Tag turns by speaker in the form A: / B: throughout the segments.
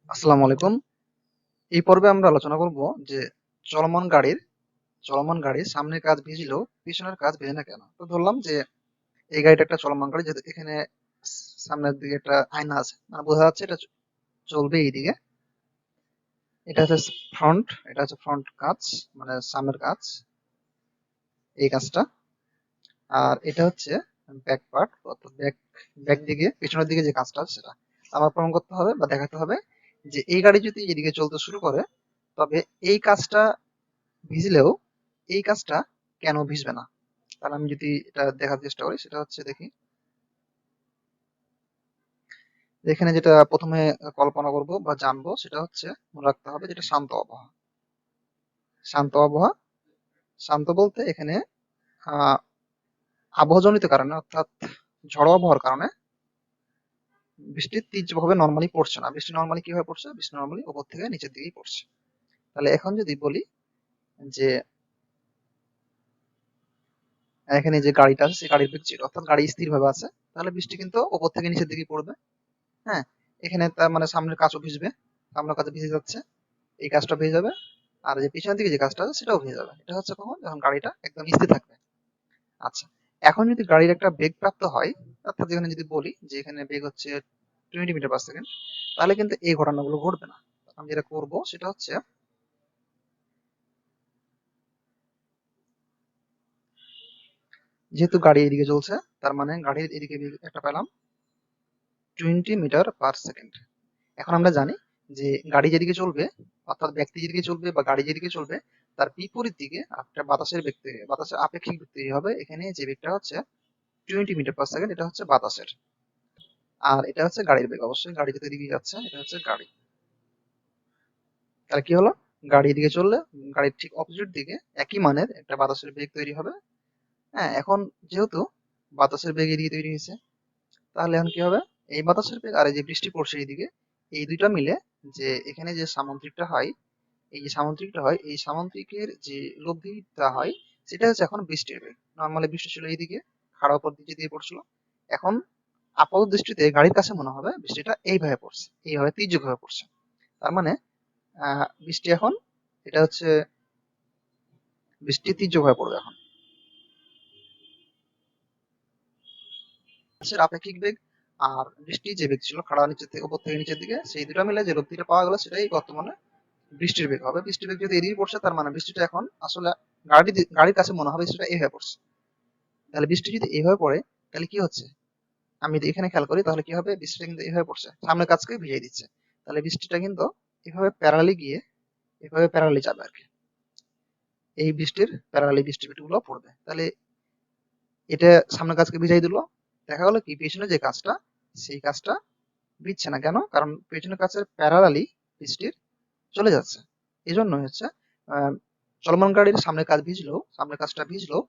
A: আসসালামু আলাইকুম। এই পর্বে আমরা আলোচনা করব যে চলমান গাড়ির চলমান গাড়ির সামনের কাজ ভিজলেও পিছনের কাজ ভিজে না কেন। তো ধরলাম যে এই গাড়িটা একটা চলমান গাড়ি, যেহেতু এখানে সামনের দিকে একটা আয়না আছে, মানে বোঝা যাচ্ছে এটা চলবে এইদিকে। এটা হচ্ছে ফ্রন্ট কাজ, মানে সামনের কাজ, এই কাজটা। আর এটা হচ্ছে ব্যাক পার্ট, অর্থাৎ ব্যাক ব্যাক দিকে পিছনের দিকে যে কাজটা আছে সেটা আমার প্রমাণ করতে হবে বা দেখাতে হবে যে এই গাড়ি যদি এদিকে চলতে শুরু করে, তবে এই কাজটা ভিজলেও এই কাজটা কেন ভিজবে না। তাহলে আমি যদি এটা দেখার চেষ্টা করি, সেটা হচ্ছে দেখি এখানে যেটা প্রথমে কল্পনা করব বা জানবো, সেটা হচ্ছে মনে রাখতে হবে যেটা শান্ত আবহাওয়া। শান্ত আবহাওয়া, শান্ত বলতে এখানে আহ আবহাওয়াজনিত কারণে, অর্থাৎ ঝড়ো আবহাওয়ার কারণে বৃষ্টি তীব্রভাবে নর্মালি পড়ছে না। বৃষ্টি নর্মালি কিভাবে পড়ছে? বৃষ্টি নর্মালি উপর থেকে নিচের দিকেই পড়ছে। তাহলে এখন যদি বলি যে এখানে যে গাড়িটা আছে সেই গাড়ির বেগ 0, অর্থাৎ গাড়ি স্থির ভাবে আছে, তাহলে বৃষ্টি কিন্তু উপর থেকে নিচের দিকে পড়বে। হ্যাঁ, এখানে তার মানে সামনের কাজও ভিজবে, সামনের কাজও ভিজে যাচ্ছে, এই কাজটা ভিজে যাবে। আর যে পিছনের দিকে যে কাজটা আছে সেটাও ভিজে যাবে। এটা হচ্ছে কখন? যখন গাড়িটা একদম স্থির থাকবে। আচ্ছা, এখন যদি গাড়ির একটা বেগ প্রাপ্ত হয়, অর্থাৎ এখানে যদি বলি যে এখানে বেগ হচ্ছে 20 মিটার পার সেকেন্ড, তাহলে কিন্তু এই ঘটনাগুলো ঘটবে না। আমি যেটা করব সেটা হচ্ছে, যেহেতু গাড়ি এদিকে চলছে, তার মানে গাড়ির এদিকে বেগ একটা পেলাম 20 মিটার পার সেকেন্ড। এখন আমরা জানি যে গাড়ি যেদিকে চলবে, অর্থাৎ ব্যক্তি যেদিকে চলবে বা গাড়ি যেদিকে চলবে, তার বিপরীত দিকে একটা বাতাসের বেগ তৈরি, বাতাসের আপেক্ষিক বেগ তৈরি হবে। এখানে যে বেগটা হচ্ছে 20 মিটার পার সেকেন্ড, এটা হচ্ছে বাতাসের। আর এটা হচ্ছে গাড়ির বেগ। অবশ্যই গাড়ি যেতে দিকে যাচ্ছে, এটা হচ্ছে গাড়ি। তাহলে কি হলো? গাড়ি এদিকে চললে গাড়ির ঠিক অপোজিট দিকে একই মানের একটা বাতাসের বেগ তৈরি হবে। হ্যাঁ, এখন যেহেতু বাতাসের বেগ এদিকে তৈরি হয়েছে, তাহলে এখন কি হবে? এই বাতাসের বেগ আর এই যে বৃষ্টি পড়ছে এইদিকে, এই দুইটা মিলে যে এখানে যে সামুদ্রিকটা হয়, এই যে সামুদ্রিকটা হয়, এই সামুদ্রিকের যে লব্ধিটা হয়, সেটা হচ্ছে এখন বৃষ্টির বেগ। নর্মালি বৃষ্টি ছিল এইদিকে, খাড়া উপর দিকে দিয়ে পড়ছিল। এখন আপাত দৃষ্টিতে গাড়ির কাছে মনে হবে বৃষ্টিটা এইভাবে পড়ছে, এইভাবে তীর্যকভাবে পড়ছে। তার মানে বৃষ্টি এখন, এটা হচ্ছে বৃষ্টি তীর্যকভাবে পড়বে এখন। বাতাসের আপেক্ষিক বেগ আর বৃষ্টির যে বেগ ছিল খাড়া নিচের থেকে উপর থেকে নিচের দিকে, সেই দুটো মিলে যে লব্ধিটা পাওয়া গেল সেটাই বর্তমানে বৃষ্টির বেগ হবে। বৃষ্টির বেগ যদি এদিকে পড়ছে, তার মানে বৃষ্টিটা এখন আসলে গাড়ির কাছে মনে হবে বৃষ্টিটা এইভাবে পড়ছে। তাহলে বৃষ্টি যদি এইভাবে পড়ে, তাহলে কি হচ্ছে? আমি যদি এখানে খেয়াল করি, তাহলে কি হবে? বৃষ্টিটা কিন্তু এইভাবে পড়ছে, সামনের কাজকে ভিজিয়ে দিচ্ছে। তাহলে বৃষ্টিটা কিন্তু এভাবে প্যারালালি গিয়ে এভাবে প্যারালালি যাবে আর কি। এই বৃষ্টির প্যারালালি বৃষ্টি গুলো পড়বে। তাহলে এটা সামনের কাজকে ভিজাই দিল। দেখা গেল কি পেছনে যে কাজটা, সেই কাজটা ভিজছে না। কেন? কারণ পেছনের কাজের প্যারালালি বৃষ্টির চলে যাচ্ছে। এই জন্য হচ্ছে আহ, চলমান গাড়ির সামনের কাজটা ভিজলেও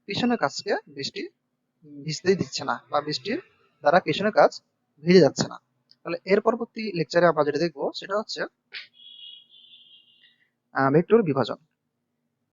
A: পিছনের কাজকে বৃষ্টি ভিজতেই দিচ্ছে না, বা বৃষ্টির দ্বারা পেছনের কাজ ভিজে যাচ্ছে না। তাহলে এর পরবর্তী লেকচারে আমরা যেটা দেখবো সেটা হচ্ছে ভেক্টর বিভাজন।